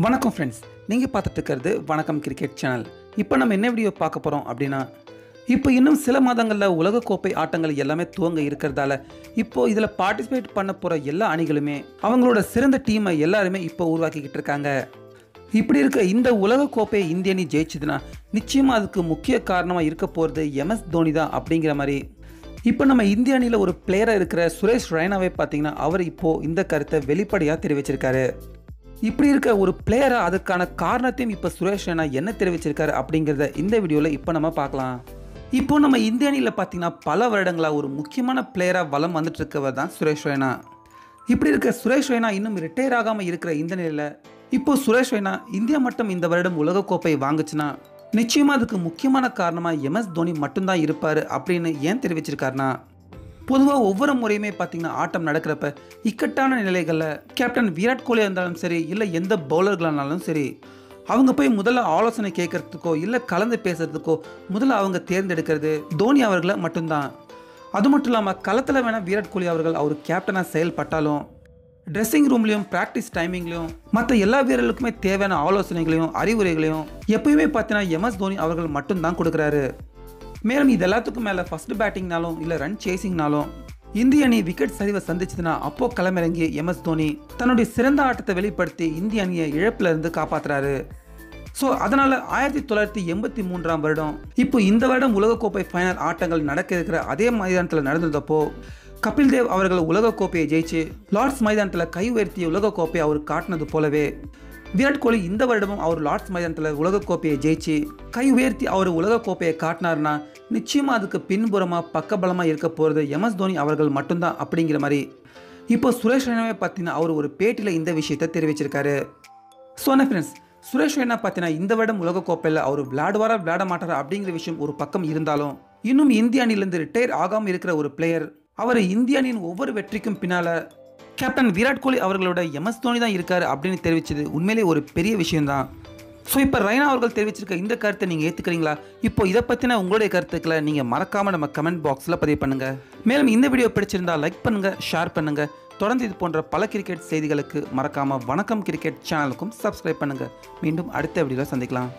வணக்கம் ஃப்ரெண்ட்ஸ், நீங்கள் பார்த்துட்டு இருக்கிறது வணக்கம் கிரிக்கெட் சேனல். இப்போ நம்ம என்ன வீடியோ பார்க்க போகிறோம் அப்படின்னா, இப்போ இன்னும் சில மாதங்களில் உலகக்கோப்பை ஆட்டங்கள் எல்லாமே துவங்க இருக்கிறதால இப்போ இதில் பார்ட்டிசிபேட் பண்ண போகிற எல்லா அணிகளுமே அவங்களோட சிறந்த டீமை எல்லாருமே இப்போ உருவாக்கிக்கிட்டு இருக்காங்க. இப்படி இருக்க இந்த உலகக்கோப்பையை இந்திய அணி ஜெயிச்சதுன்னா நிச்சயமாக அதுக்கு முக்கிய காரணமாக இருக்க போகிறது MS தோனி தான் அப்படிங்கிற மாதிரி இப்போ நம்ம இந்திய அணியில் ஒரு பிளேயராக இருக்கிற சுரேஷ் ரெய்னாவை பார்த்தீங்கன்னா அவர் இப்போது இந்த கருத்தை வெளிப்படையாக தெரிவிச்சிருக்காரு. இப்படி இருக்க ஒரு பிளேயராக அதுக்கான காரணத்தையும் இப்போ சுரேஷ் ரெய்னா என்ன தெரிவிச்சிருக்காரு அப்படிங்கிறத இந்த வீடியோவில் இப்போ நம்ம பார்க்கலாம். இப்போ நம்ம இந்திய அணியில் பார்த்தீங்கன்னா பல வருடங்களாக ஒரு முக்கியமான பிளேயராக வலம் வந்துட்டு இருக்கவர் தான் சுரேஷ் ரெய்னா. இப்படி இருக்க சுரேஷ் ரெய்னா இன்னும் ரிட்டையர் ஆகாமல் இருக்கிற இந்த நிலையில் இப்போ சுரேஷ் ரெய்னா இந்தியா மட்டும் இந்த வருடம் உலகக்கோப்பை வாங்குச்சுன்னா நிச்சயமாக அதுக்கு முக்கியமான காரணமாக MS தோனி மட்டும்தான் இருப்பார் அப்படின்னு ஏன் தெரிவிச்சிருக்காருனா, பொதுவாக ஒவ்வொரு முறையுமே பார்த்தீங்கன்னா ஆட்டம் நடக்கிறப்ப இக்கட்டான நிலைகளில் கேப்டன் விராட் கோலியாக இருந்தாலும் சரி, இல்லை எந்த பவுலர்களானாலும் சரி, அவங்க போய் முதல்ல ஆலோசனை கேட்கறதுக்கோ இல்லை கலந்து பேசுறதுக்கோ முதல்ல அவங்க தேர்ந்தெடுக்கிறது தோனி அவர்களை மட்டும்தான். அது மட்டும் இல்லாமல் களத்தில் வேணால் விராட் கோலி அவர்கள் அவர் கேப்டனாக செயல்பட்டாலும் ட்ரெஸ்ஸிங் ரூம்லையும் ப்ராக்டிஸ் டைமிங்லையும் மற்ற எல்லா வீரர்களுக்குமே தேவையான ஆலோசனைகளையும் அறிவுரைகளையும் எப்பயுமே பார்த்தீங்கன்னா MS தோனி அவர்கள் மட்டும்தான் கொடுக்குறாரு. மேலும் இது எல்லாத்துக்கும் மேலே ஃபர்ஸ்ட் பேட்டிங்னாலும் இல்லை ரன் சேசிங்னாலும் இந்திய அணி விக்கெட் சரிவை சந்திச்சதுன்னா அப்போ களமிறங்கி MS தோனி தன்னுடைய சிறந்த ஆட்டத்தை வெளிப்படுத்தி இந்திய அணியை இழப்பிலிருந்து காப்பாற்றுறாரு. ஸோ அதனால் 1983 வருடம் இப்போ இந்த வருடம் உலகக்கோப்பை ஃபைனல் ஆட்டங்கள் நடக்க இருக்கிற அதே மைதானத்தில் நடந்ததப்போ கபில் தேவ் அவர்கள் உலகக்கோப்பையை ஜெயிச்சு லார்ட்ஸ் மைதானத்தில் கை உயர்த்திய உலகக்கோப்பையை அவர் காட்டினது போலவே விராட் கோலி இந்த வருடமும் அவர் லார்ட்ஸ் மைதானத்தில் உலகக்கோப்பையை ஜெயிச்சு கை உயர்த்தி அவர் உலகக்கோப்பையை காட்டினார்னா நிச்சயமாக அதுக்கு பின்புறமாக பக்கபலமாக இருக்க போகிறது MS தோனி அவர்கள் மட்டும்தான் அப்படிங்கிற மாதிரி இப்போ சுரேஷ் ரெய்னாவே பார்த்தீங்கன்னா அவர் ஒரு பேட்டியில் இந்த விஷயத்தை தெரிவிச்சிருக்காரு. சொன்ன ஃப்ரெண்ட்ஸ், சுரேஷ் ரெய்னா பார்த்தீங்கன்னா இந்த வருடம் உலகக்கோப்பையில் அவர் விளையாடுவாரா விளையாட மாட்டாரா அப்படிங்கிற விஷயம் ஒரு பக்கம் இருந்தாலும் இன்னும் இந்திய அணியிலிருந்து ரிட்டையர் ஆகாமல் இருக்கிற ஒரு பிளேயர் அவர் இந்திய அணியின் ஒவ்வொரு வெற்றிக்கும் பின்னால் கேப்டன் விராட் கோலி அவர்களோட MS தோனி தான் இருக்காரு அப்படின்னு தெரிவிச்சது உண்மையிலே ஒரு பெரிய விஷயம்தான். ஸோ இப்போ ரெய்னா அவர்கள் தெரிவிச்சிருக்க இந்த கருத்தை நீங்கள் ஏற்றுக்கிறீங்களா? இப்போ இதை பற்றின உங்களுடைய கருத்துக்களை நீங்கள் மறக்காமல் நம்ம கமெண்ட் பாக்ஸில் பதிவு பண்ணுங்கள். மேலும் இந்த வீடியோ பிடிச்சிருந்தா லைக் பண்ணுங்கள், ஷேர் பண்ணுங்கள். தொடர்ந்து இது போன்ற பல கிரிக்கெட் செய்திகளுக்கு மறக்காமல் வணக்கம் கிரிக்கெட் சேனலுக்கும் சப்ஸ்கிரைப் பண்ணுங்கள். மீண்டும் அடுத்த வீடியோவில் சந்திக்கலாம்.